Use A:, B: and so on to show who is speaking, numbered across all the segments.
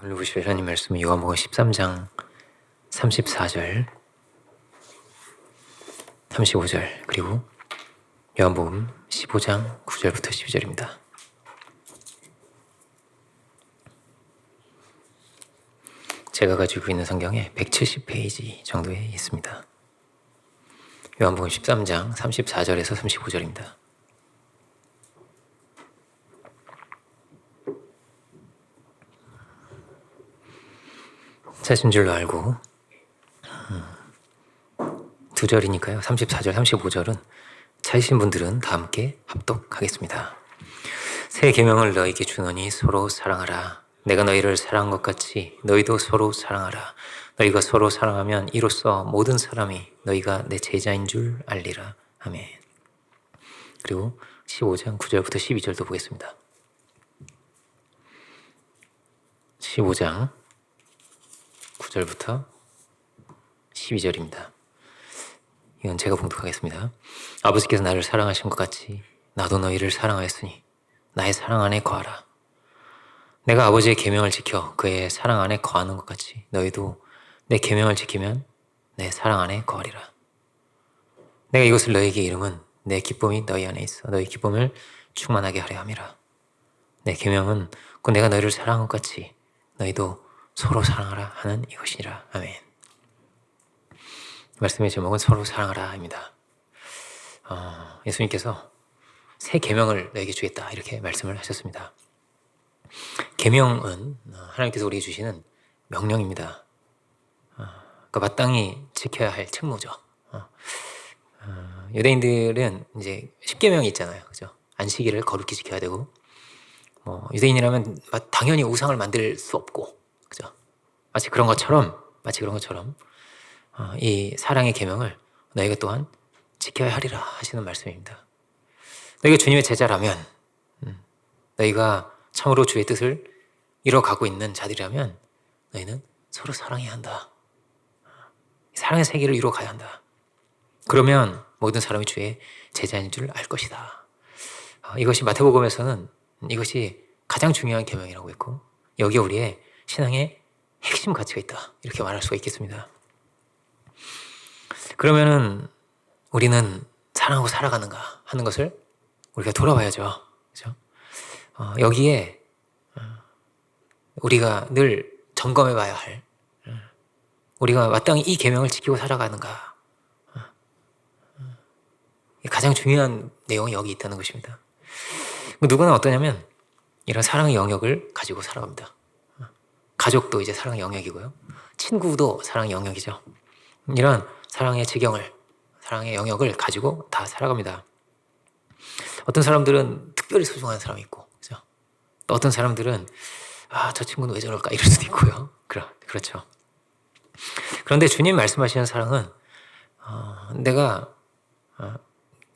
A: 오늘 보실 하나님 말씀은 요한복음 13장 34절, 35절 그리고 요한복음 15장 9절부터 12절입니다. 제가 가지고 있는 성경에 170페이지 정도에 있습니다. 요한복음 13장 34절에서 35절입니다. 찾은 줄로 알고 두 절이니까요. 34절, 35절은 찾으신 분들은 다 함께 합독하겠습니다. 새 계명을 너희에게 주노니 서로 사랑하라. 내가 너희를 사랑한 것 같이 너희도 서로 사랑하라. 너희가 서로 사랑하면 이로써 모든 사람이 너희가 내 제자인 줄 알리라. 아멘. 그리고 15장 9절부터 12절도 보겠습니다. 15장 9절부터 12절입니다. 이건 제가 봉독하겠습니다. 아버지께서 나를 사랑하신 것 같이 나도 너희를 사랑하였으니 나의 사랑 안에 거하라. 내가 아버지의 계명을 지켜 그의 사랑 안에 거하는 것 같이 너희도 내 계명을 지키면 내 사랑 안에 거하리라. 내가 이것을 너희에게 이름은 내 기쁨이 너희 안에 있어 너희 기쁨을 충만하게 하려 함이라. 내 계명은 곧 내가 너희를 사랑한 것 같이 너희도 서로 사랑하라 하는 이것이니라. 아멘. 말씀의 제목은 서로 사랑하라입니다. 예수님께서 새 계명을 너에게 주겠다 이렇게 말씀을 하셨습니다. 계명은 하나님께서 우리에게 주시는 명령입니다. 그러니까 마땅히 지켜야 할 책무죠. 유대인들은 이제 10계명이 있잖아요, 그죠? 안식일을 거룩히 지켜야 되고, 유대인이라면 당연히 우상을 만들 수 없고, 그죠? 마치 그런 것처럼 이 사랑의 계명을 너희가 또한 지켜야 하리라 하시는 말씀입니다. 너희가 주님의 제자라면, 너희가 참으로 주의 뜻을 이뤄가고 있는 자들이라면 너희는 서로 사랑해야 한다. 사랑의 세계를 이뤄가야 한다. 그러면 모든 사람이 주의 제자인 줄 알 것이다. 이것이 마태복음에서는 이것이 가장 중요한 계명이라고 했고, 여기에 우리의 신앙의 핵심 가치가 있다 이렇게 말할 수가 있겠습니다. 그러면은 우리는 사랑하고 살아가는가 하는 것을 우리가 돌아봐야죠. 그렇죠? 여기에 우리가 늘 점검해 봐야 할, 우리가 마땅히 이 계명을 지키고 살아가는가, 가장 중요한 내용이 여기 있다는 것입니다. 누구나 어떠냐면 이런 사랑의 영역을 가지고 살아갑니다. 가족도 이제 사랑의 영역이고요. 친구도 사랑의 영역이죠. 이런 사랑의 지경을, 사랑의 영역을 가지고 다 살아갑니다. 어떤 사람들은 특별히 소중한 사람이 있고, 그죠? 또 어떤 사람들은 저 친구는 왜 저럴까 이럴 수도 있고요. 그렇죠. 그런데 주님 말씀하시는 사랑은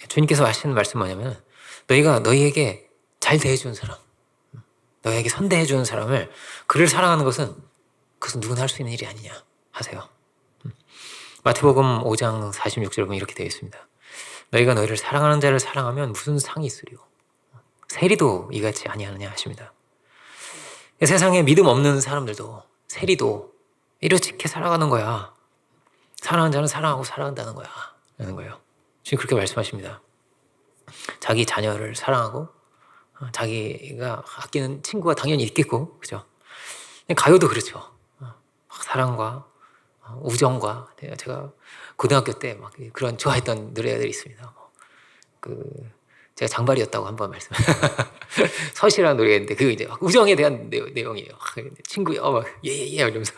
A: 주님께서 하시는 말씀 뭐냐면 너희가 너희에게 잘 대해주는 사람, 너희에게 선대해주는 사람을 그를 사랑하는 것은 그것은 누구나 할 수 있는 일이 아니냐 하세요. 마태복음 5장 46절 보면 이렇게 되어 있습니다. 너희가 너희를 사랑하는 자를 사랑하면 무슨 상이 있으리요? 세리도 이같이 아니하느냐 하십니다. 세상에 믿음 없는 사람들도 세리도 이렇게 살아가는 거야. 사랑하는 자는 사랑하고 살아간다는 거야 라는 거예요. 지금 그렇게 말씀하십니다. 자기 자녀를 사랑하고 자기가 아끼는 친구가 당연히 있겠고, 그죠? 가요도 그렇죠. 사랑과 우정과, 제가 고등학교 때 막 그런 좋아했던 노래들이 있습니다. 제가 장발이었다고 한번 말씀. 서시라는 노래가 있는데 그거 이제 막 우정에 대한 내용이에요. 친구요, 막 예예예 이러면서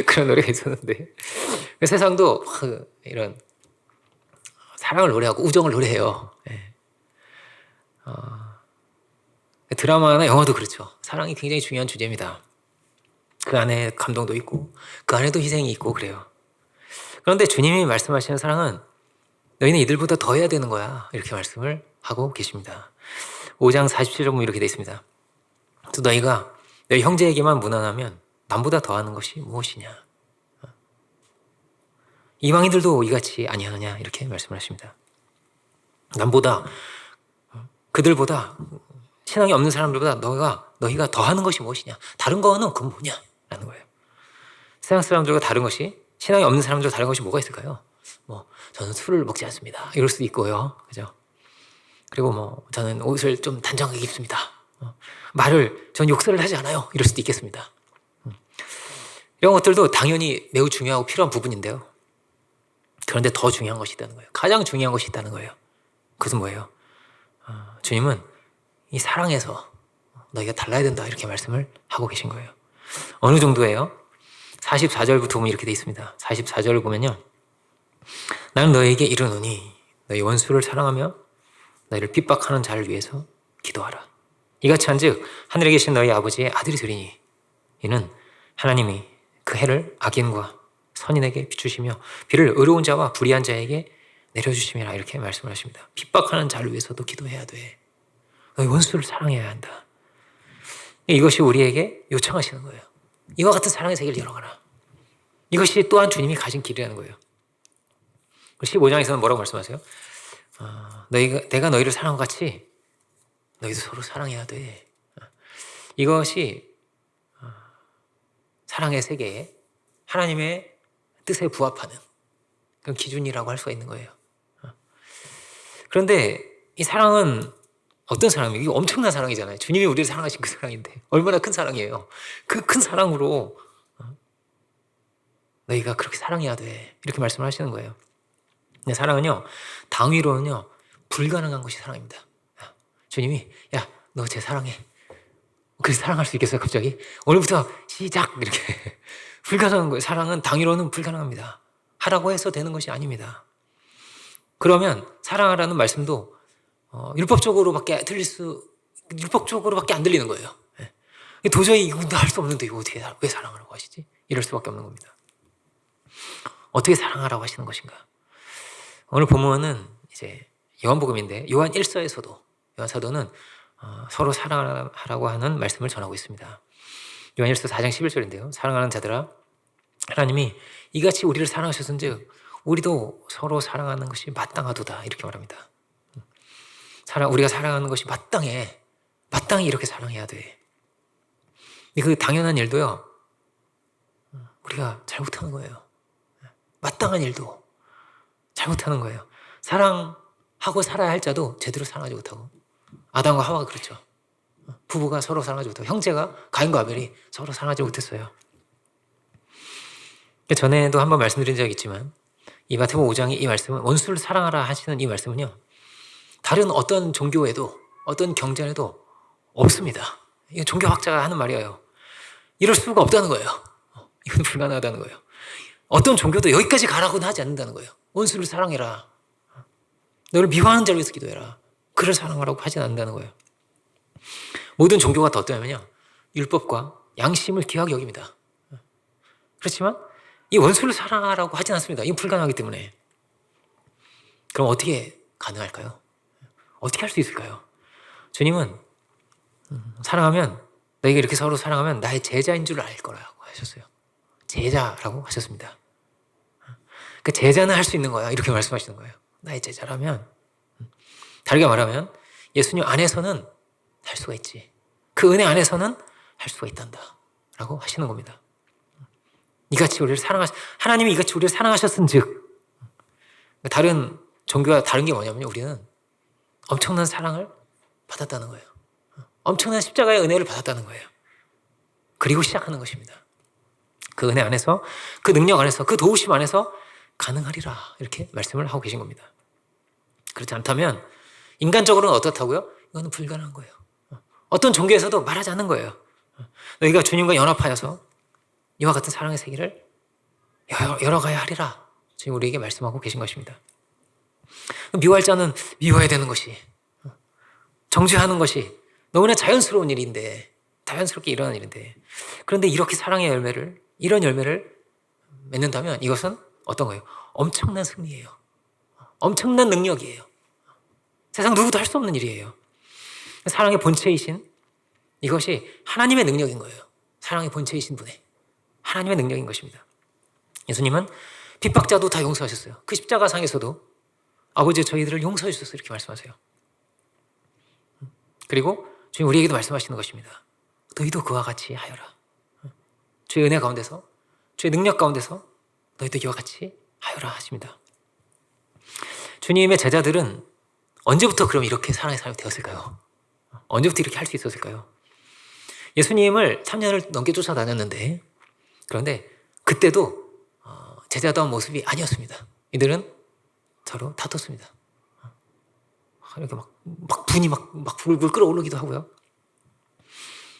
A: 그런 노래가 있었는데 세상도 이런 사랑을 노래하고 우정을 노래해요. 드라마나 영화도 그렇죠. 사랑이 굉장히 중요한 주제입니다. 그 안에 감동도 있고 그 안에도 희생이 있고 그래요. 그런데 주님이 말씀하시는 사랑은 너희는 이들보다 더 해야 되는 거야 이렇게 말씀을 하고 계십니다. 5장 47절 보면 이렇게 되어 있습니다. 또 너희가 너희 형제에게만 무난하면 남보다 더하는 것이 무엇이냐. 이방인들도 이같이 아니하느냐 이렇게 말씀을 하십니다. 남보다, 그들보다, 신앙이 없는 사람들보다 너희가 더하는 것이 무엇이냐. 다른 거는 그건 뭐냐 세상 사람들과 다른 것이, 신앙이 없는 사람들과 다른 것이 뭐가 있을까요? 뭐 저는 술을 먹지 않습니다. 이럴 수도 있고요. 그죠? 그리고 뭐 저는 옷을 좀 단정하게 입습니다. 전 욕설을 하지 않아요. 이럴 수도 있겠습니다. 이런 것들도 당연히 매우 중요하고 필요한 부분인데요. 그런데 더 중요한 것이 있다는 거예요. 가장 중요한 것이 있다는 거예요. 그것은 뭐예요? 주님은 이 사랑에서 너희가 달라야 된다 이렇게 말씀을 하고 계신 거예요. 어느 정도예요? 44절부터 보면 이렇게 돼 있습니다. 44절을 보면요. 나는 너희에게 이르노니 너희 원수를 사랑하며 너희를 핍박하는 자를 위해서 기도하라. 이같이 한즉 하늘에 계신 너희 아버지의 아들이 되리니 이는 하나님이 그 해를 악인과 선인에게 비추시며 비를 의로운 자와 불의한 자에게 내려주심이라 이렇게 말씀을 하십니다. 핍박하는 자를 위해서도 기도해야 돼. 너희 원수를 사랑해야 한다. 이것이 우리에게 요청하시는 거예요. 이와 같은 사랑의 세계를 열어가라. 이것이 또한 주님이 가진 길이라는 거예요. 15장에서는 뭐라고 말씀하세요? 내가 너희를 사랑한 것 같이 너희도 서로 사랑해야 돼. 이것이 사랑의 세계에 하나님의 뜻에 부합하는 그런 기준이라고 할 수가 있는 거예요. 그런데 이 사랑은 어떤 사랑이에요? 이게 엄청난 사랑이잖아요. 주님이 우리를 사랑하신 그 사랑인데 얼마나 큰 사랑이에요. 그 큰 사랑으로 너희가 그렇게 사랑해야 돼. 이렇게 말씀을 하시는 거예요. 근데 사랑은요, 당위로는요, 불가능한 것이 사랑입니다. 주님이 야, 너 제 사랑해. 그래서 사랑할 수 있겠어요, 갑자기? 오늘부터 시작! 이렇게. 불가능한 거예요. 사랑은 당위로는 불가능합니다. 하라고 해서 되는 것이 아닙니다. 그러면 사랑하라는 말씀도 율법적으로밖에 안 들리는 거예요. 도저히 이거 할 수 없는데 이거 어떻게 왜 사랑하라고 하시지? 이럴 수밖에 없는 겁니다. 어떻게 사랑하라고 하시는 것인가? 오늘 본문은 이제 요한복음인데 요한 1서에서도 요한 사도는 서로 사랑하라고 하는 말씀을 전하고 있습니다. 요한 1서 4장 11절인데요. 사랑하는 자들아 하나님이 이같이 우리를 사랑하셨은즉 우리도 서로 사랑하는 것이 마땅하도다 이렇게 말합니다. 우리가 사랑하는 것이 마땅히 이렇게 사랑해야 돼. 근데 그 당연한 일도요, 우리가 잘못하는 거예요. 마땅한 일도 잘못하는 거예요. 사랑하고 살아야 할 자도 제대로 사랑하지 못하고, 아담과 하와가 그렇죠. 부부가 서로 사랑하지 못하고, 형제가 가인과 아벨이 서로 사랑하지 못했어요. 전에도 한번 말씀드린 적이 있지만 이 마태복음 5장의 이 말씀은 원수를 사랑하라 하시는 이 말씀은요, 다른 어떤 종교에도 어떤 경전에도 없습니다. 이거 종교학자가 하는 말이에요. 이럴 수가 없다는 거예요. 이건 불가능하다는 거예요. 어떤 종교도 여기까지 가라고는 하지 않는다는 거예요. 원수를 사랑해라. 너를 미워하는 자를 위해서 기도해라. 그를 사랑하라고 하진 않는다는 거예요. 모든 종교가 더 어떠냐면요, 율법과 양심을 귀하게 여깁니다. 그렇지만 이 원수를 사랑하라고 하진 않습니다. 이건 불가능하기 때문에. 그럼 어떻게 가능할까요? 어떻게 할 수 있을까요? 주님은 사랑하면, 너희가 이렇게 서로 사랑하면 나의 제자인 줄 알 거라고 하셨어요. 제자라고 하셨습니다. 그 제자는 할 수 있는 거야 이렇게 말씀하시는 거예요. 나의 제자라면, 다르게 말하면 예수님 안에서는 할 수가 있지, 그 은혜 안에서는 할 수가 있단다 라고 하시는 겁니다. 이같이 우리를 하나님이 이같이 우리를 사랑하셨은즉, 다른 종교와 다른 게 뭐냐면요, 우리는 엄청난 사랑을 받았다는 거예요. 엄청난 십자가의 은혜를 받았다는 거예요. 그리고 시작하는 것입니다. 그 은혜 안에서, 그 능력 안에서, 그 도우심 안에서 가능하리라 이렇게 말씀을 하고 계신 겁니다. 그렇지 않다면 인간적으로는 어떻다고요? 이거는 불가능한 거예요. 어떤 종교에서도 말하지 않는 거예요. 너희가 주님과 연합하여서 이와 같은 사랑의 세계를 열어가야 하리라 지금 우리에게 말씀하고 계신 것입니다. 미워할 자는 미워해야 되는 것이, 정죄하는 것이 너무나 자연스러운 일인데, 자연스럽게 일어나는 일인데, 그런데 이렇게 사랑의 열매를, 이런 열매를 맺는다면 이것은 어떤 거예요? 엄청난 승리예요. 엄청난 능력이에요. 세상 누구도 할 수 없는 일이에요. 사랑의 본체이신, 이것이 하나님의 능력인 거예요. 사랑의 본체이신 분의 하나님의 능력인 것입니다. 예수님은 핍박자도 다 용서하셨어요. 그 십자가상에서도 아버지 저희들을 용서해 주셔서 이렇게 말씀하세요. 그리고 주님 우리에게도 말씀하시는 것입니다. 너희도 그와 같이 하여라. 주의 은혜 가운데서 주의 능력 가운데서 너희도 이와 같이 하여라 하십니다. 주님의 제자들은 언제부터 그럼 이렇게 사랑의 사람이 되었을까요? 언제부터 이렇게 할 수 있었을까요? 예수님을 3년을 넘게 쫓아다녔는데, 그런데 그때도 제자다운 모습이 아니었습니다. 이들은 서로 다퉜습니다. 이렇게 막 분이 막 불불 끓어오르기도 하고요.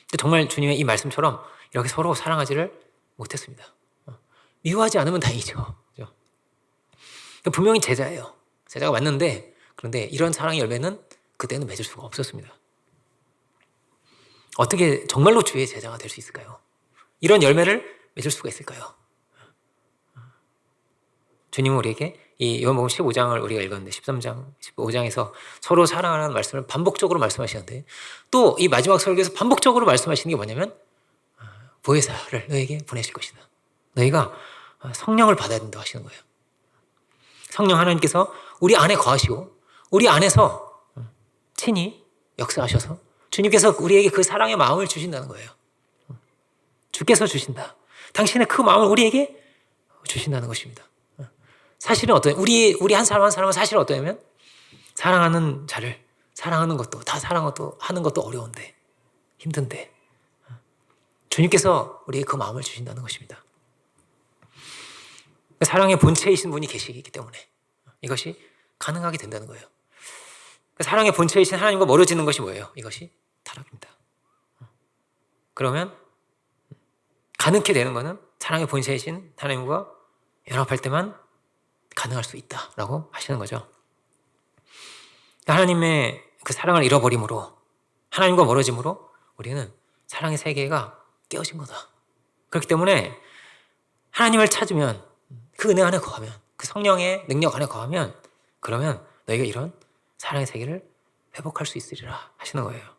A: 근데 정말 주님의 이 말씀처럼 이렇게 서로 사랑하지를 못했습니다. 미워하지 않으면 다행이죠. 그렇죠? 분명히 제자예요. 제자가 맞는데, 그런데 이런 사랑의 열매는 그때는 맺을 수가 없었습니다. 어떻게 정말로 주의 제자가 될 수 있을까요? 이런 열매를 맺을 수가 있을까요? 주님은 우리에게 이 요한복음 15장을 우리가 읽었는데 13장, 15장에서 서로 사랑하라는 말씀을 반복적으로 말씀하시는데, 또 이 마지막 설교에서 반복적으로 말씀하시는 게 뭐냐면 보혜사를 너에게 보내실 것이다. 너희가 성령을 받아야 된다고 하시는 거예요. 성령 하나님께서 우리 안에 거하시고 우리 안에서 친히 역사하셔서 주님께서 우리에게 그 사랑의 마음을 주신다는 거예요. 주께서 주신다. 당신의 그 마음을 우리에게 주신다는 것입니다. 사실은 우리 한 사람 한 사람은 사실은 어떠냐면, 사랑하는 자를 사랑하는 것도 다 사랑하는 것도 어려운데, 힘든데 주님께서 우리에게 그 마음을 주신다는 것입니다. 사랑의 본체이신 분이 계시기 때문에 이것이 가능하게 된다는 거예요. 사랑의 본체이신 하나님과 멀어지는 것이 뭐예요? 이것이 타락입니다. 그러면 가능케 되는 것은 사랑의 본체이신 하나님과 연합할 때만 가능할 수 있다라고 하시는 거죠. 하나님의 그 사랑을 잃어버림으로, 하나님과 멀어짐으로 우리는 사랑의 세계가 깨어진 거다. 그렇기 때문에 하나님을 찾으면, 그 은혜 안에 거하면, 그 성령의 능력 안에 거하면, 그러면 너희가 이런 사랑의 세계를 회복할 수 있으리라 하시는 거예요.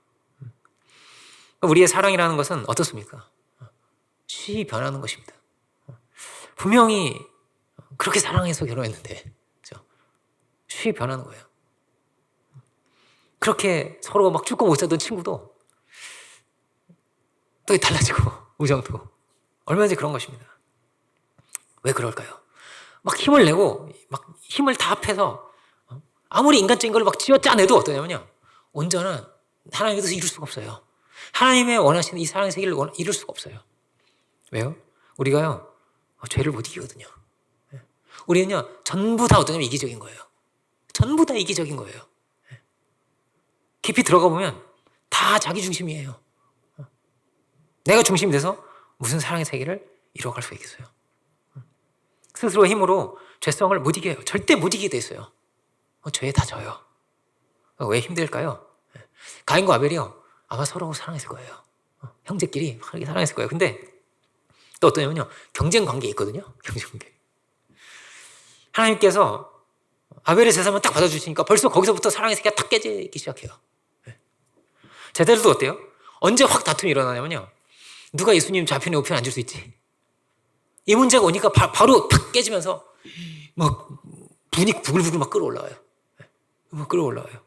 A: 우리의 사랑이라는 것은 어떻습니까? 쉬이 변하는 것입니다. 분명히 그렇게 사랑해서 결혼했는데, 그렇죠? 쉬이 변하는 거예요. 그렇게 서로 막 죽고 못 살던 친구도 또 달라지고, 우정도 얼마든지 그런 것입니다. 왜 그럴까요? 막 힘을 내고 막 힘을 다 합해서 아무리 인간적인 걸 막 쥐어짜내도 어떠냐면요, 온전한 하나님의 뜻을 이룰 수가 없어요. 하나님의 원하시는 이 사랑의 세계를 이룰 수가 없어요. 왜요? 우리가요 죄를 못 이기거든요. 우리는요 전부 다 어떠냐면 이기적인 거예요. 전부 다 이기적인 거예요. 깊이 들어가 보면 다 자기 중심이에요. 내가 중심이 돼서 무슨 사랑의 세계를 이루어갈 수 있겠어요? 스스로의 힘으로 죄성을 못 이겨요. 절대 못 이기게 돼 있어요. 죄에 다 져요. 왜 힘들까요? 가인과 아벨이요 아마 서로 사랑했을 거예요. 형제끼리 그렇게 사랑했을 거예요. 근데 또 어떠냐면요, 경쟁 관계에 있거든요. 경쟁 관계. 하나님께서 아벨의 제사만 딱 받아주시니까 벌써 거기서부터 사랑의 세계가 탁 깨지기 시작해요. 제자들도 어때요? 언제 확 다툼이 일어나냐면요, 누가 예수님 좌편에 우편에 앉을 수 있지? 이 문제가 오니까 바로 탁 깨지면서 막 분이 부글부글 막 끌어올라와요. 막 끌어올라와요.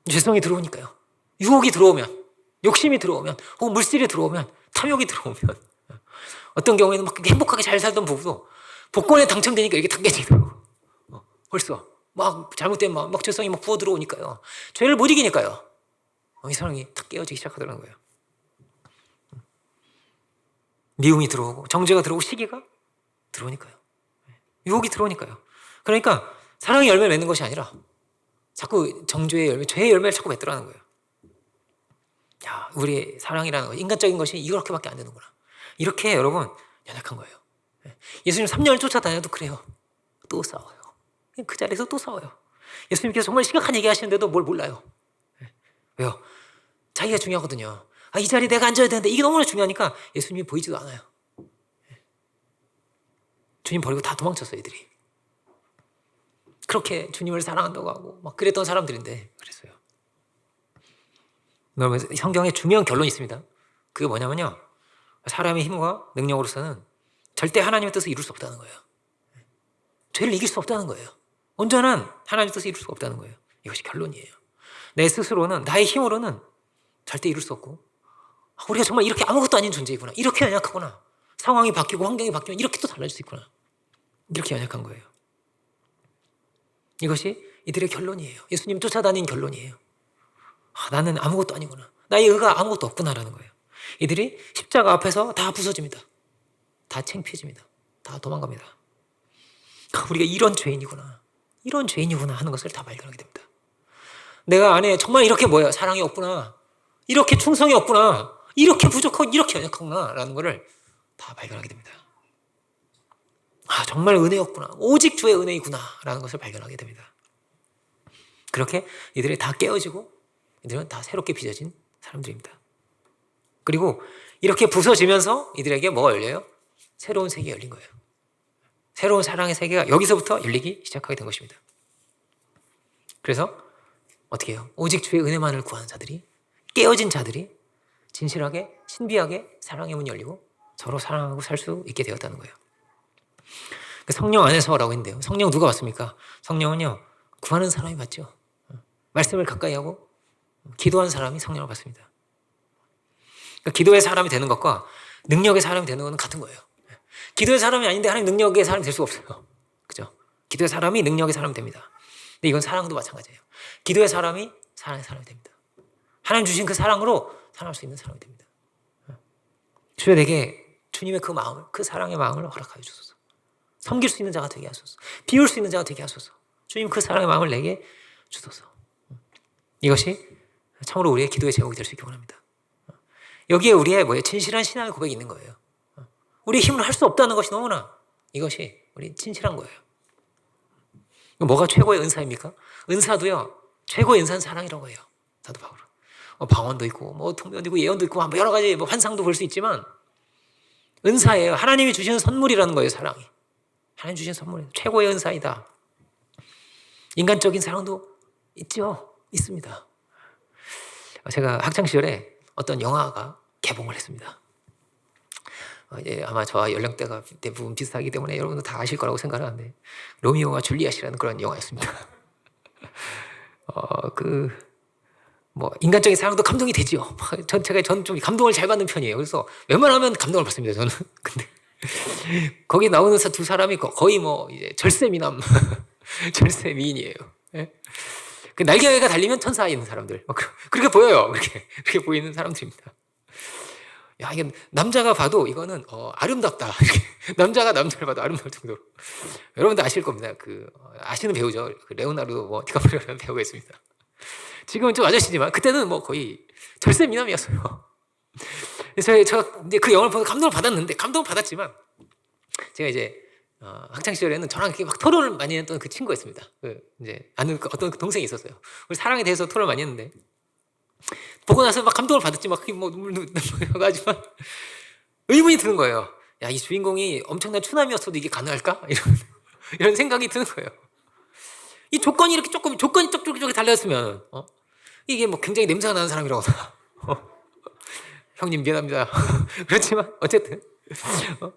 A: 죄성이 들어오니까요. 유혹이 들어오면, 욕심이 들어오면, 혹은 물질이 들어오면, 탐욕이 들어오면, 어떤 경우에는 막 행복하게 잘 살던 부부도 복권에 당첨되니까 이게 탁 깨지더라고. 벌써 막 잘못된 막 죄성이 막 부어 들어오니까요. 죄를 못 이기니까요. 이 사랑이 탁 깨어지기 시작하더라는 거예요. 미움이 들어오고 정죄가 들어오고 시기가 들어오니까요. 유혹이 들어오니까요. 그러니까 사랑의 열매를 맺는 것이 아니라 자꾸 정죄의 열매, 죄의 열매를 자꾸 맺더라는 거예요. 야, 우리의 사랑이라는 거, 인간적인 것이 이렇게밖에 안 되는구나. 이렇게 여러분 연약한 거예요. 예수님 3년을 쫓아다녀도 그래요. 또 싸워요. 그 자리에서 또 싸워요. 예수님께서 정말 심각한 얘기 하시는데도 뭘 몰라요. 왜요? 자기가 중요하거든요. 이 자리에 내가 앉아야 되는데 이게 너무나 중요하니까 예수님이 보이지도 않아요. 주님 버리고 다 도망쳤어요, 애들이. 그렇게 주님을 사랑한다고 하고 막 그랬던 사람들인데 그랬어요. 여러분, 성경에 중요한 결론이 있습니다. 그게 뭐냐면요, 사람의 힘과 능력으로서는 절대 하나님의 뜻을 이룰 수 없다는 거예요. 죄를 이길 수 없다는 거예요. 온전한 하나님의 뜻을 이룰 수가 없다는 거예요. 이것이 결론이에요. 내 스스로는, 나의 힘으로는 절대 이룰 수 없고, 우리가 정말 이렇게 아무것도 아닌 존재이구나, 이렇게 연약하구나, 상황이 바뀌고 환경이 바뀌면 이렇게 또 달라질 수 있구나. 이렇게 연약한 거예요. 이것이 이들의 결론이에요. 예수님 쫓아다닌 결론이에요. 나는 아무것도 아니구나. 나의 의가 아무것도 없구나라는 거예요. 이들이 십자가 앞에서 다 부서집니다. 다 창피해집니다. 다 도망갑니다. 우리가 이런 죄인이구나. 이런 죄인이구나 하는 것을 다 발견하게 됩니다. 내가 안에 정말 이렇게 사랑이 없구나. 이렇게 충성이 없구나. 이렇게 부족하고 이렇게 연약하구나 라는 것을 다 발견하게 됩니다. 정말 은혜였구나. 오직 주의 은혜이구나 라는 것을 발견하게 됩니다. 그렇게 이들이 다 깨어지고 이들은 다 새롭게 빚어진 사람들입니다. 그리고 이렇게 부서지면서 이들에게 뭐가 열려요? 새로운 세계가 열린 거예요. 새로운 사랑의 세계가 여기서부터 열리기 시작하게 된 것입니다. 그래서 어떻게 해요? 오직 주의 은혜만을 구하는 자들이, 깨어진 자들이 진실하게 신비하게 사랑의 문이 열리고 서로 사랑하고 살 수 있게 되었다는 거예요. 성령 안에서라고 했는데요. 성령 누가 왔습니까? 성령은요, 구하는 사람이 받죠. 말씀을 가까이 하고 기도하는 사람이 성령을 받습니다. 그러니까 기도의 사람이 되는 것과 능력의 사람이 되는 것은 같은 거예요. 기도의 사람이 아닌데 하나님 능력의 사람이 될 수가 없어요. 그죠? 기도의 사람이 능력의 사람이 됩니다. 근데 이건 사랑도 마찬가지예요. 기도의 사람이 사랑의 사람이 됩니다. 하나님 주신 그 사랑으로 사랑할 수 있는 사람이 됩니다. 주여 내게 주님의 그 마음을, 그 사랑의 마음을 허락하여 주소서. 섬길 수 있는 자가 되게 하소서. 비울 수 있는 자가 되게 하소서. 주님 그 사랑의 마음을 내게 주소서. 이것이 참으로 우리의 기도의 제목이 될 수 있기 원합니다. 여기에 우리의 진실한 신앙의 고백이 있는 거예요. 우리의 힘으로 할 수 없다는 것이 너무나 이것이 우리 진실한 거예요. 뭐가 최고의 은사입니까? 은사도요, 최고의 은사는 사랑이라고 해요. 사도 바울은. 방언도 있고, 통변도 있고, 예언도 있고, 여러 가지 환상도 볼 수 있지만, 은사예요. 하나님이 주시는 선물이라는 거예요, 사랑이. 하나님 주신 선물이 최고의 은사이다. 인간적인 사랑도 있죠. 있습니다. 제가 학창시절에 어떤 영화가 개봉을 했습니다. 아마 저와 연령대가 대부분 비슷하기 때문에 여러분도 다 아실 거라고 생각하는데, 로미오와 줄리엣이라는 그런 영화였습니다. 인간적인 사랑도 감동이 되죠. 전 좀 감동을 잘 받는 편이에요. 그래서 웬만하면 감동을 받습니다, 저는. 근데 거기 나오는 두 사람이 거의 이제 절세미남, 절세미인이에요. 예? 그 날개가 달리면 천사에 있는 사람들. 그렇게 보여요. 그렇게 보이는 사람들입니다. 야, 이게 남자가 봐도 이거는 아름답다. 남자가 남자를 봐도 아름다울 정도로. 여러분도 아실 겁니다. 아시는 배우죠. 레오나르도 디카프리오라는 배우가 있습니다. 지금은 좀 아저씨지만 그때는 거의 절세 미남이었어요. 그래서 제가 이제 그 영화를 보고 감동을 받았는데, 감동을 받았지만 제가 이제 학창 시절에는 저랑 이렇게 막 토론을 많이 했던 그 친구가 있습니다. 이제 아는 어떤 동생이 있었어요. 우리 사랑에 대해서 토론을 많이 했는데, 보고 나서 막 감동을 받았지, 눈물 나가지만 의문이 드는 거예요. 야, 이 주인공이 엄청난 추남이었어도 이게 가능할까? 이런 생각이 드는 거예요. 이 조건이 이렇게 조건이 쪽쪽쪽이 달렸으면, 이게 굉장히 냄새가 나는 사람이라거나, 형님 미안합니다. 그렇지만 어쨌든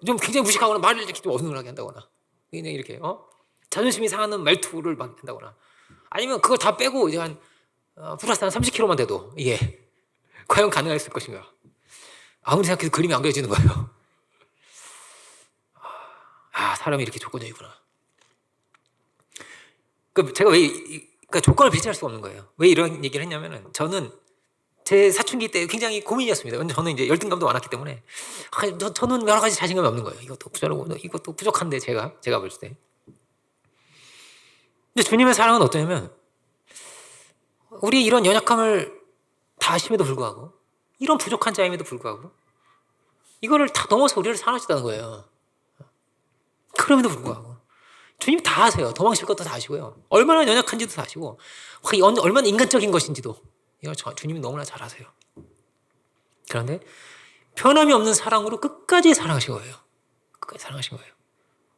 A: 좀 굉장히 무식하거나 말을 이렇게 좀 어눌하게 한다거나, 그냥 이렇게 자존심이 상하는 말투를 막 한다거나, 아니면 그걸 다 빼고 이제 플러스 한 30kg만 돼도 이게 과연 가능했을 것인가? 아무리 생각해도 그림이 안 그려지는 거예요. 사람이 이렇게 조건적이구나. 제가 조건을 배제할 수가 없는 거예요. 왜 이런 얘기를 했냐면은, 저는 제 사춘기 때 굉장히 고민이었습니다. 저는 이제 열등감도 많았기 때문에 저는 여러 가지 자신감이 없는 거예요. 이것도 부자라고, 이것도 부족한데 제가 볼 때. 근데 주님의 사랑은 어떠냐면, 우리 이런 연약함을 다 아심에도 불구하고, 이런 부족한 자임에도 불구하고, 이거를 다 넘어서 우리를 사랑하시다는 거예요. 그럼에도 불구하고 주님 다 아세요. 도망칠 것도 다 아시고요. 얼마나 연약한지도 다 아시고, 얼마나 인간적인 것인지도 이걸 주님이 너무나 잘 아세요. 그런데 변함이 없는 사랑으로 끝까지 사랑하신 거예요. 끝까지 사랑하신 거예요.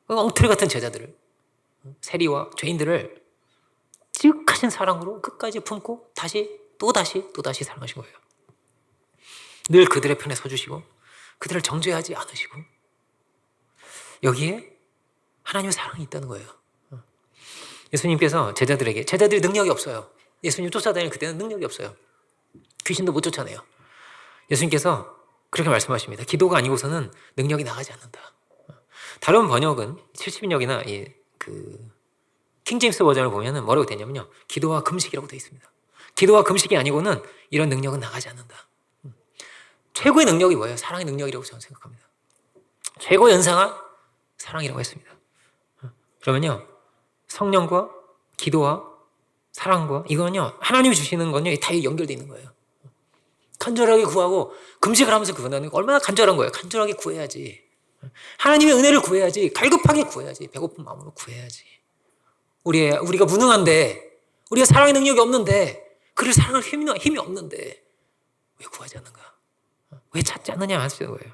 A: 엉터리 같은 제자들을, 세리와 죄인들을 지극하신 사랑으로 끝까지 품고 또다시 사랑하신 거예요. 늘 그들의 편에 서주시고 그들을 정죄하지 않으시고, 여기에 하나님의 사랑이 있다는 거예요. 예수님께서 제자들이 능력이 없어요. 예수님 쫓아다닐 그때는 능력이 없어요. 귀신도 못 쫓아내요. 예수님께서 그렇게 말씀하십니다. 기도가 아니고서는 능력이 나가지 않는다. 다른 번역은 70인역이나 그 킹제임스 버전을 보면은 뭐라고 되냐면요, 기도와 금식이라고 되어 있습니다. 기도와 금식이 아니고는 이런 능력은 나가지 않는다. 최고의 능력이 뭐예요? 사랑의 능력이라고 저는 생각합니다. 최고 연상한 사랑이라고 했습니다. 그러면요, 성령과 기도와 사랑과 이거는요, 하나님이 주시는 건요, 다 연결되어 있는 거예요. 간절하게 구하고 금식을 하면서 구한다는 거 얼마나 간절한 거예요. 간절하게 구해야지. 하나님의 은혜를 구해야지. 갈급하게 구해야지. 배고픈 마음으로 구해야지. 우리가 무능한데, 우리가 사랑의 능력이 없는데, 그를 사랑할 힘이 없는데 왜 구하지 않는가? 왜 찾지 않느냐 하시는 거예요.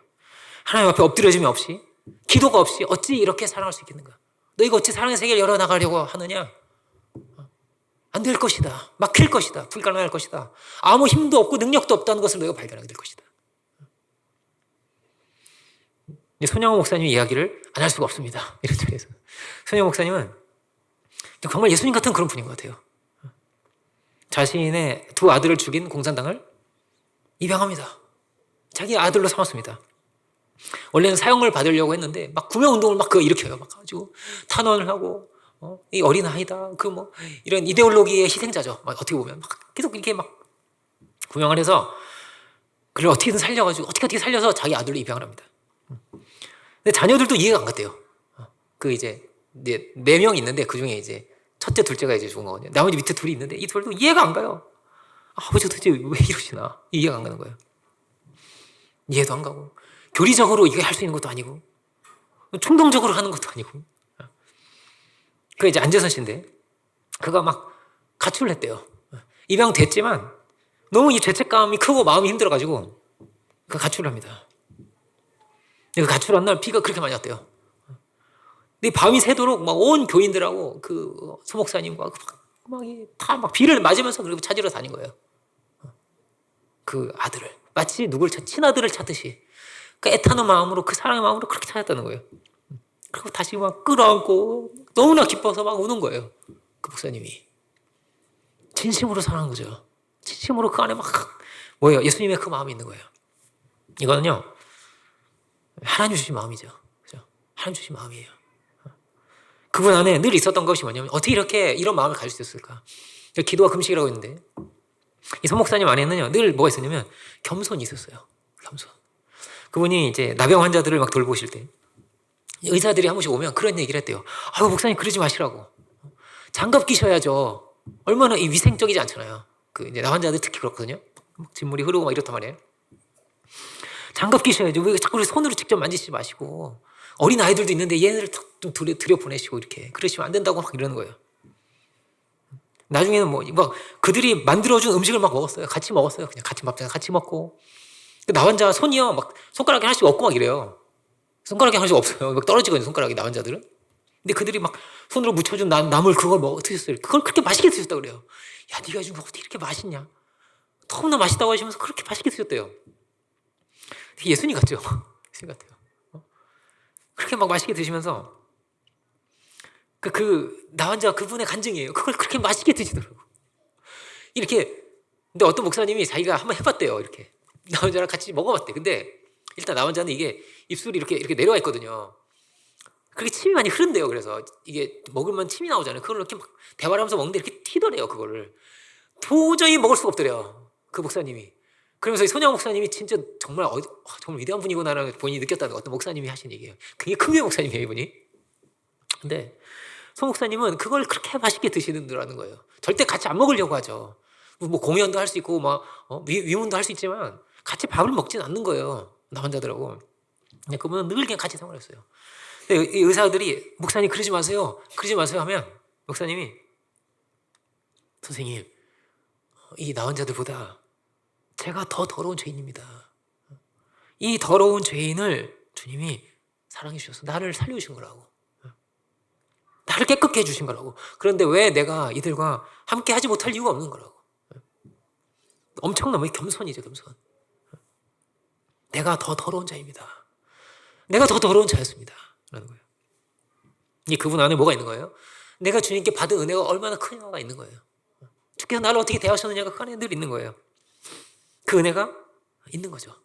A: 하나님 앞에 엎드려짐이 없이, 기도가 없이 어찌 이렇게 사랑할 수 있겠는가? 너희가 어찌 사랑의 세계를 열어나가려고 하느냐? 안 될 것이다. 막힐 것이다. 불가능할 것이다. 아무 힘도 없고 능력도 없다는 것을 너희가 발견하게 될 것이다. 손양호 목사님 이야기를 안 할 수가 없습니다. 이런 자리에서. 손양호 목사님은 정말 예수님 같은 그런 분인 것 같아요. 자신의 두 아들을 죽인 공산당을 입양합니다. 자기 아들로 삼았습니다. 원래는 사형을 받으려고 했는데 막 구명운동을 막 일으켜요. 막 가지고 탄원을 하고, 이 어린 아이다. 이런 이데올로기의 희생자죠. 막 어떻게 보면 막 계속 이렇게 막 구명을 해서 그를 어떻게든 살려가지고 어떻게 살려서 자기 아들로 입양을 합니다. 근데 자녀들도 이해가 안 갔대요. 이제 4명 있는데 그 중에 이제 첫째, 둘째가 이제 죽은 거거든요. 나머지 밑에 둘이 있는데 이 둘도 이해가 안 가요. 아버지 도대체 왜 이러시나? 이해가 안 가는 거예요. 이해도 안 가고, 교리적으로 이게 할 수 있는 것도 아니고, 충동적으로 하는 것도 아니고. 그 이제 안재선 씨인데, 그가 막 가출을 했대요. 입양됐지만 너무 이 죄책감이 크고 마음이 힘들어가지고 그 가출을 합니다. 그 가출한 날 비가 그렇게 많이 왔대요. 근데 밤이 새도록 막 온 교인들하고 그 소목사님과 막 비를 맞으면서 그리고 찾으러 다닌 거예요. 그 아들을 마치 누굴 친아들을 찾듯이 그 애타는 마음으로, 그 사랑의 마음으로 그렇게 찾았다는 거예요. 그리고 다시 막 끌어안고 너무나 기뻐서 막 우는 거예요. 그 목사님이 진심으로 사랑한 거죠. 진심으로 그 안에 막 뭐예요? 예수님의 그 마음이 있는 거예요. 이거는요, 하나님 주신 마음이죠. 그죠? 하나님 주신 마음이에요. 그분 안에 늘 있었던 것이 뭐냐면, 어떻게 이렇게 이런 마음을 가질 수 있을까? 기도와 금식이라고 했는데, 이 손목사님 안에는요, 늘 뭐가 있었냐면 겸손이 있었어요. 겸손. 그분이 이제 나병 환자들을 막 돌보실 때 의사들이 한 번씩 오면 그런 얘기를 했대요. 아유, 목사님 그러지 마시라고. 장갑 끼셔야죠. 얼마나 위생적이지 않잖아요. 이제 나 환자들 특히 그렇거든요. 진물이 흐르고 막 이렇단 말이에요. 장갑 끼셔야죠. 왜 자꾸 손으로 직접 만지지 마시고, 어린 아이들도 있는데 얘네들 좀 들여보내시고 이렇게 그러시면 안 된다고 막 이러는 거예요. 나중에는 막 그들이 만들어준 음식을 막 먹었어요. 같이 먹었어요. 그냥 같이 밥상 같이 먹고. 나 환자 손이요, 막 손가락이 하나씩 없고 막 이래요. 손가락이 하나씩 없어요. 막 떨어지거든요, 손가락이, 나 환자들은. 근데 그들이 막 손으로 묻혀준 나물 그걸 드셨어요. 그걸 그렇게 맛있게 드셨다고 그래요. 야, 네가 준 거 어떻게 이렇게 맛있냐? 너무나 맛있다고 하시면서 그렇게 맛있게 드셨대요. 되게 예수님 같죠? 예수님 같아요. 그렇게 막 맛있게 드시면서 나 환자가 그분의 간증이에요. 그걸 그렇게 맛있게 드시더라고. 이렇게. 근데 어떤 목사님이 자기가 한번 해봤대요. 이렇게 나 환자랑 같이 먹어봤대. 근데 일단 나 환자는 이게 입술이 이렇게 내려와 있거든요. 그렇게 침이 많이 흐른대요. 그래서 이게 먹으면 침이 나오잖아요. 그걸 이렇게 막 대화를 하면서 먹는데 이렇게 튀더래요. 그거를 도저히 먹을 수가 없더래요, 그 목사님이. 그러면서 이 손양 목사님이 진짜 정말 정말 위대한 분이구나라는 본인이 느꼈다는 어떤 목사님이 하신 얘기예요. 굉장히 큰 교회 목사님이에요, 이분이. 근데 손 목사님은 그걸 그렇게 맛있게 드시는다는 거예요. 절대 같이 안 먹으려고 하죠. 공연도 할 수 있고 위문도 할 수 있지만 같이 밥을 먹진 않는 거예요, 나 환자들하고. 그분은 늘 그냥 같이 생활했어요. 근데 이 의사들이 목사님 그러지 마세요 하면 목사님이, 선생님, 이 나 환자들보다 제가 더 더러운 죄인입니다. 이 더러운 죄인을 주님이 사랑해 주셔서 나를 살려주신 거라고. 나를 깨끗게 해주신 거라고. 그런데 왜 내가 이들과 함께 하지 못할 이유가 없는 거라고. 엄청난 겸손이죠, 겸손. 내가 더 더러운 자입니다. 내가 더 더러운 자였습니다. 라는 거예요. 그분 안에 뭐가 있는 거예요? 내가 주님께 받은 은혜가 얼마나 크냐가 있는 거예요. 주께서 나를 어떻게 대하셨느냐가 그 안에 늘 있는 거예요. 그 은혜가 있는 거죠.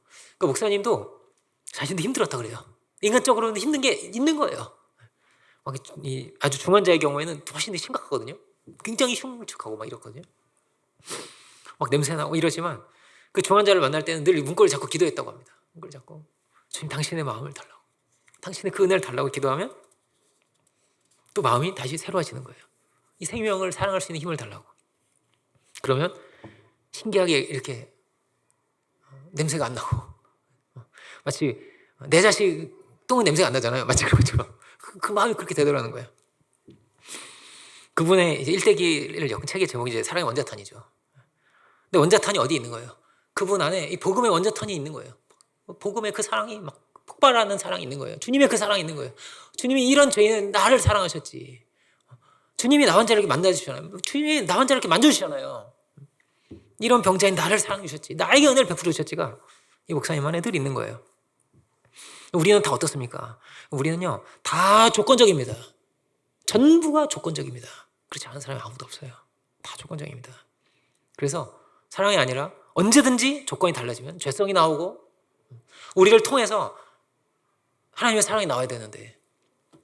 A: 그 목사님도 자신도 힘들었다 그래요. 인간적으로는 힘든 게 있는 거예요. 아주 중환자의 경우에는 훨씬 더 심각하거든요. 굉장히 흉측하고 막 이렇거든요. 막 냄새나고 이러지만 그 중환자를 만날 때는 늘 문고를 잡고 기도했다고 합니다. 문고를 잡고 주님 당신의 마음을 달라고, 당신의 그 은혜를 달라고 기도하면 또 마음이 다시 새로워지는 거예요. 이 생명을 사랑할 수 있는 힘을 달라고. 그러면 신기하게 이렇게 냄새가 안 나고, 마치 내 자식 똥은 냄새가 안 나잖아요. 마치 그런 것처럼 그 마음이 그렇게 되더라는 거예요. 그분의 이제 일대기를 엮은 책의 제목이 이제 사랑의 원자탄이죠. 근데 원자탄이 어디 있는 거예요? 그분 안에 이 복음의 원자탄이 있는 거예요. 복음의 그 사랑이 막 폭발하는 사랑이 있는 거예요. 주님의 그 사랑이 있는 거예요. 주님이 이런 죄인은 나를 사랑하셨지. 주님이 나 환자를 이렇게 만나주시잖아요. 주님이 나 환자를 이렇게 만져주시잖아요. 이런 병자인 나를 사랑해 주셨지. 나에게 은혜를 베풀어 주셨지가 이 목사님 안에 늘 있는 거예요. 우리는 다 어떻습니까? 우리는요, 다 조건적입니다. 전부가 조건적입니다. 그렇지 않은 사람이 아무도 없어요. 다 조건적입니다. 그래서 사랑이 아니라 언제든지 조건이 달라지면 죄성이 나오고, 우리를 통해서 하나님의 사랑이 나와야 되는데,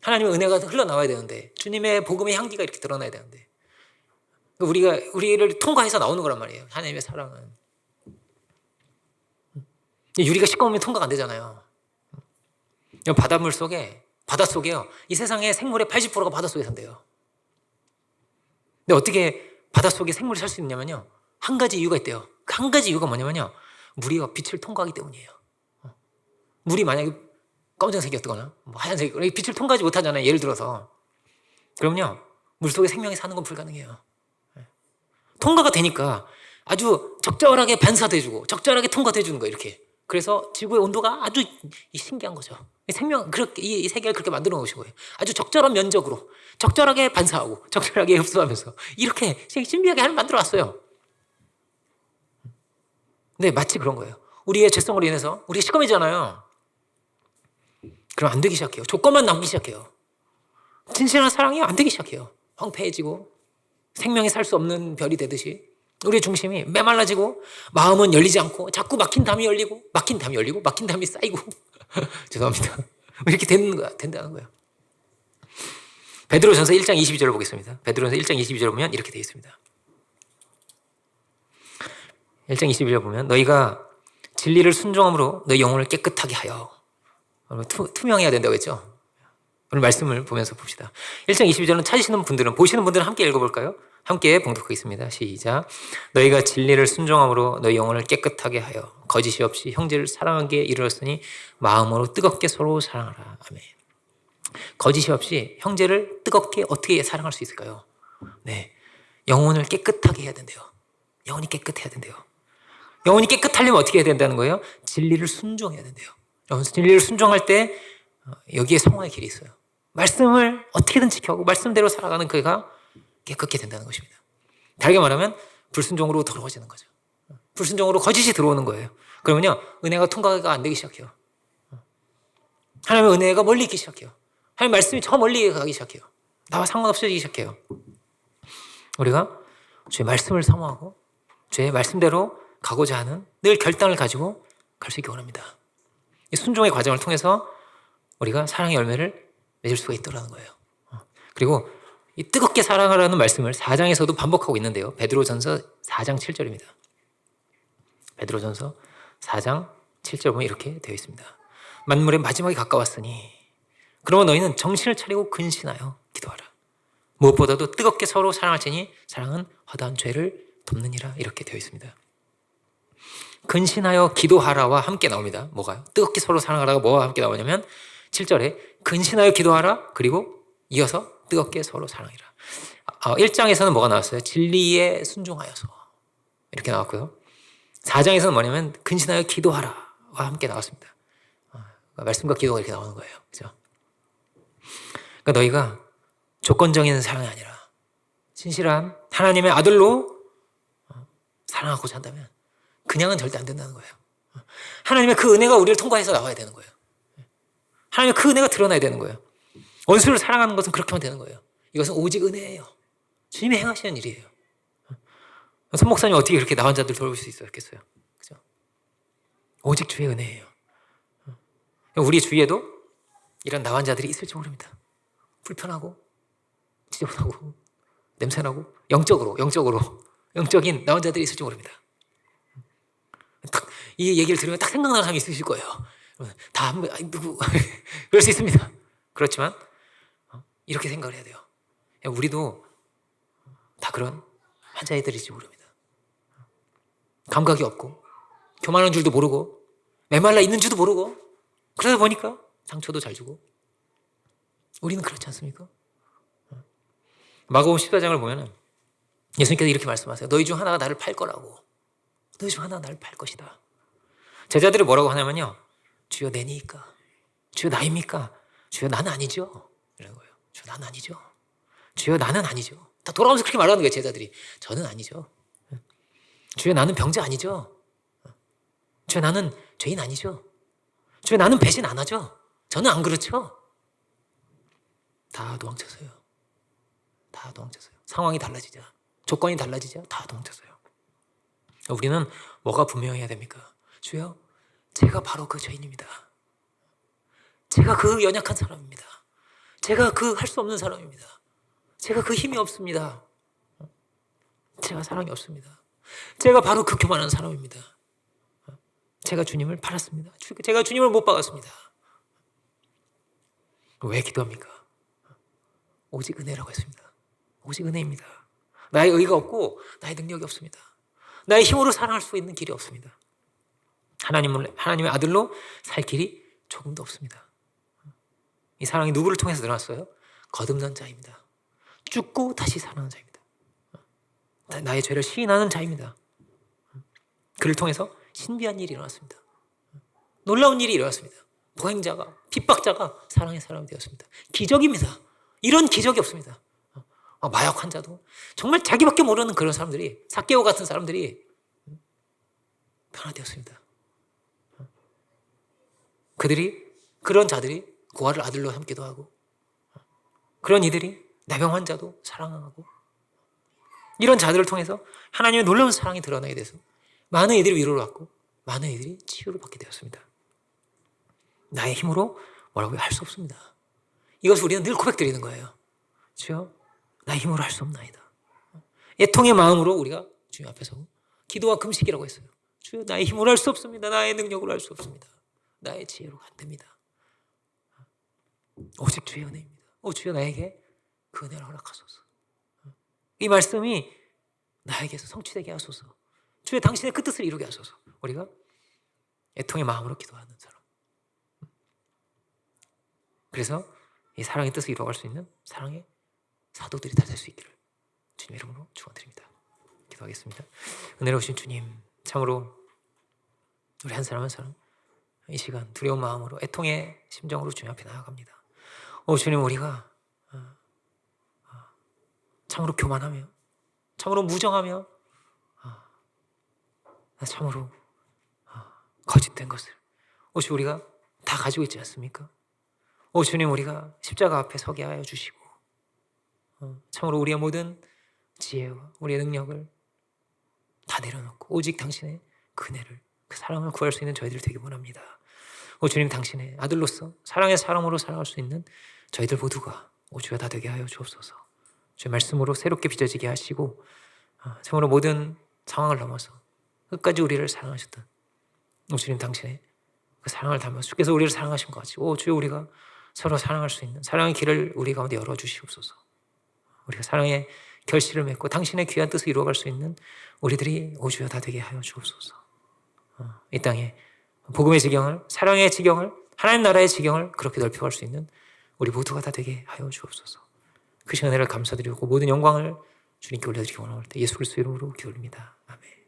A: 하나님의 은혜가 흘러나와야 되는데, 주님의 복음의 향기가 이렇게 드러나야 되는데, 우리를 통과해서 나오는 거란 말이에요. 하나님의 사랑은. 유리가 시꺼우면 통과가 안 되잖아요. 바닷속에요. 이 세상의 생물의 80%가 바닷속에 산대요. 근데 어떻게 바닷속에 생물이 살 수 있냐면요, 한 가지 이유가 있대요. 그 한 가지 이유가 뭐냐면요, 물이 빛을 통과하기 때문이에요. 물이 만약에 검정색이었거나 하얀색, 빛을 통과하지 못하잖아요. 예를 들어서. 그럼요, 물속에 생명이 사는 건 불가능해요. 통과가 되니까 아주 적절하게 반사돼주고 적절하게 통과돼주는 거예요. 이렇게. 그래서 지구의 온도가 아주 신기한 거죠. 이 세계를 그렇게 만들어 놓으신 거예요. 아주 적절한 면적으로 적절하게 반사하고 적절하게 흡수하면서 이렇게 신비하게 만들어 놨어요. 근데 마치 그런 거예요. 우리의 죄성으로 인해서 우리가 시커매잖아요. 그럼 안 되기 시작해요. 조건만 남기 시작해요. 진실한 사랑이 안 되기 시작해요. 황폐해지고 생명이 살 수 없는 별이 되듯이 우리의 중심이 메말라지고, 마음은 열리지 않고 자꾸 막힌 담이 열리고 막힌 담이 쌓이고 죄송합니다. 이렇게 된다는 거예요. 베드로전서 1장 22절을 보겠습니다. 베드로전서 1장 22절 보면 이렇게 되어 있습니다. 1장 22절 보면 너희가 진리를 순종함으로 너희 영혼을 깨끗하게 하여, 투명해야 된다고 했죠. 오늘 말씀을 보면서 봅시다. 1장 22절은 찾으시는 분들은, 보시는 분들은 함께 읽어볼까요? 함께 봉독하겠습니다. 시작. 너희가 진리를 순종함으로 너희 영혼을 깨끗하게 하여 거짓이 없이 형제를 사랑하기에 이르렀으니 마음으로 뜨겁게 서로 사랑하라. 아멘. 거짓이 없이 형제를 뜨겁게 어떻게 사랑할 수 있을까요? 네, 영혼을 깨끗하게 해야 된대요. 영혼이 깨끗해야 된대요. 영혼이 깨끗하려면 어떻게 해야 된다는 거예요? 진리를 순종해야 된대요. 진리를 순종할 때 여기에 성화의 길이 있어요. 말씀을 어떻게든 지켜가고 말씀대로 살아가는 그가 깨끗게 된다는 것입니다. 다르게 말하면 불순종으로 더러워지는 거죠. 불순종으로 거짓이 들어오는 거예요. 그러면요, 은혜가 통과가 안 되기 시작해요. 하나님의 은혜가 멀리 있기 시작해요. 하나님 말씀이 저 멀리 가기 시작해요. 나와 상관없어지기 시작해요. 우리가 주의 말씀을 사모하고 주의 말씀대로 가고자 하는 늘 결단을 가지고 갈 수 있기 원합니다. 이 순종의 과정을 통해서 우리가 사랑의 열매를 맺을 수가 있더라는 거예요. 그리고 이 뜨겁게 사랑하라는 말씀을 4장에서도 반복하고 있는데요. 베드로전서 4장 7절입니다. 베드로전서 4장 7절 보면 이렇게 되어 있습니다. 만물의 마지막이 가까웠으니 그러므로 너희는 정신을 차리고 근신하여 기도하라. 무엇보다도 뜨겁게 서로 사랑할지니 사랑은 허다한 죄를 덮느니라. 이렇게 되어 있습니다. 근신하여 기도하라와 함께 나옵니다. 뭐가요? 뜨겁게 서로 사랑하라가 뭐와 함께 나오냐면 7절에 근신하여 기도하라, 그리고 이어서 뜨겁게 서로 사랑해라. 1장에서는 뭐가 나왔어요? 진리에 순종하여서 이렇게 나왔고요. 4장에서는 뭐냐면 근신하여 기도하라와 함께 나왔습니다. 말씀과 기도가 이렇게 나오는 거예요. 그죠? 그러니까 너희가 조건적인 사랑이 아니라 진실한 하나님의 아들로 사랑하고자 한다면 그냥은 절대 안 된다는 거예요. 하나님의 그 은혜가 우리를 통과해서 나와야 되는 거예요. 하나님의 그 은혜가 드러나야 되는 거예요. 원수를 사랑하는 것은 그렇게만 되는 거예요. 이것은 오직 은혜예요. 주님이 행하시는 일이에요. 손 목사님 어떻게 그렇게 나은 자들 돌볼 수 있었겠어요? 그죠? 오직 주의 은혜예요. 우리 주위에도 이런 나환 자들이 있을지 모릅니다. 불편하고 지저분하고 냄새나고 영적인 나환 자들이 있을지 모릅니다. 딱 이 얘기를 들으면 딱 생각나는 사람이 있으실 거예요. 다 한번 누구 그럴 수 있습니다. 그렇지만 이렇게 생각을 해야 돼요. 우리도 다 그런 환자애들일지 모릅니다. 감각이 없고 교만한 줄도 모르고 메말라 있는 줄도 모르고 그러다 보니까 상처도 잘 주고 우리는 그렇지 않습니까? 마가복음 14장을 보면 예수님께서 이렇게 말씀하세요. 너희 중 하나가 나를 팔 거라고. 너희 중 하나가 나를 팔 것이다. 제자들이 뭐라고 하냐면요. 주여 내니까. 주여 나입니까? 주여 나는 아니죠. 이런 거예요. 주여 나는 아니죠. 주여 나는 아니죠. 다 돌아오면서 그렇게 말하는 거예요. 제자들이. 저는 아니죠. 주여 나는 병자 아니죠. 주여 나는 죄인 아니죠. 주여 나는 배신 안 하죠. 저는 안 그렇죠. 다 도망쳤어요. 다 도망쳤어요. 상황이 달라지자, 조건이 달라지자 다 도망쳤어요. 우리는 뭐가 분명해야 됩니까? 주여, 제가 바로 그 죄인입니다. 제가 그 연약한 사람입니다. 제가 그 할 수 없는 사람입니다. 제가 그 힘이 없습니다. 제가 사랑이 없습니다. 제가 바로 그 교만한 사람입니다. 제가 주님을 팔았습니다. 제가 주님을 못 박았습니다. 왜 기도합니까? 오직 은혜라고 했습니다. 오직 은혜입니다. 나의 의가 없고 나의 능력이 없습니다. 나의 힘으로 사랑할 수 있는 길이 없습니다. 하나님의 아들로 살 길이 조금도 없습니다. 이 사랑이 누구를 통해서 일어났어요? 거듭난 자입니다. 죽고 다시 살아나는 자입니다. 나의 죄를 시인하는 자입니다. 그를 통해서 신비한 일이 일어났습니다. 놀라운 일이 일어났습니다. 보행자가, 핍박자가 사랑의 사람이 되었습니다. 기적입니다. 이런 기적이 없습니다. 마약 환자도 정말 자기밖에 모르는 그런 사람들이, 삭개오 같은 사람들이 변화되었습니다. 그런 자들이 고아를 아들로 삼기도 하고, 그런 이들이 나병 환자도 사랑하고, 이런 자들을 통해서 하나님의 놀라운 사랑이 드러나게 돼서 많은 이들이 위로를 받고 많은 이들이 치유를 받게 되었습니다. 나의 힘으로 뭐라고 할 수 없습니다. 이것을 우리는 늘 고백드리는 거예요. 주여, 나의 힘으로 할 수 없나이다. 애통의 마음으로 우리가 주님 앞에서 기도와 금식이라고 했어요. 주여, 나의 힘으로 할 수 없습니다. 나의 능력으로 할 수 없습니다. 나의 지혜로 안 됩니다. 오직 주의 은혜입니다. 주여, 나에게 그 은혜를 허락하소서. 이 말씀이 나에게서 성취되게 하소서. 주여, 당신의 그 뜻을 이루게 하소서. 우리가 애통의 마음으로 기도하는 사람. 그래서 이 사랑의 뜻을 이루어갈 수 있는 사랑의 사도들이 다 될 수 있기를 주님 이름으로 축원드립니다. 기도하겠습니다. 은혜로우신 주님, 참으로 우리 한 사람 한 사람 이 시간 두려운 마음으로 애통의 심정으로 주님 앞에 나아갑니다. 주님, 우리가 참으로 교만하며 참으로 무정하며 참으로 거짓된 것을 주님, 우리가 다 가지고 있지 않습니까? 주님, 우리가 십자가 앞에 서게 하여 주시고 참으로 우리의 모든 지혜와 우리의 능력을 다 내려놓고 오직 당신의 그 은혜를, 그 사랑을 구할 수 있는 저희들 되기 원합니다. 주님, 당신의 아들로서 사랑의 사람으로 살아갈 수 있는 저희들 모두가 주여 다 되게 하여 주옵소서. 주의 말씀으로 새롭게 빚어지게 하시고 참으로 모든 상황을 넘어서 끝까지 우리를 사랑하셨던 주님, 당신의 그 사랑을 담아서 주께서 우리를 사랑하신 것 같이 주여, 우리가 서로 사랑할 수 있는 사랑의 길을 우리 가운데 열어주시옵소서. 우리가 사랑의 결실을 맺고 당신의 귀한 뜻을 이루어갈 수 있는 우리들이 주여 다 되게 하여 주옵소서. 이 땅에 복음의 지경을, 사랑의 지경을, 하나님 나라의 지경을 그렇게 넓혀갈 수 있는 우리 모두가 다 되게 하여 주옵소서. 그 은혜를 감사드리고 모든 영광을 주님께 올려드리기 원할 때 예수 그리스도 이름으로 기도드립니다. 아멘.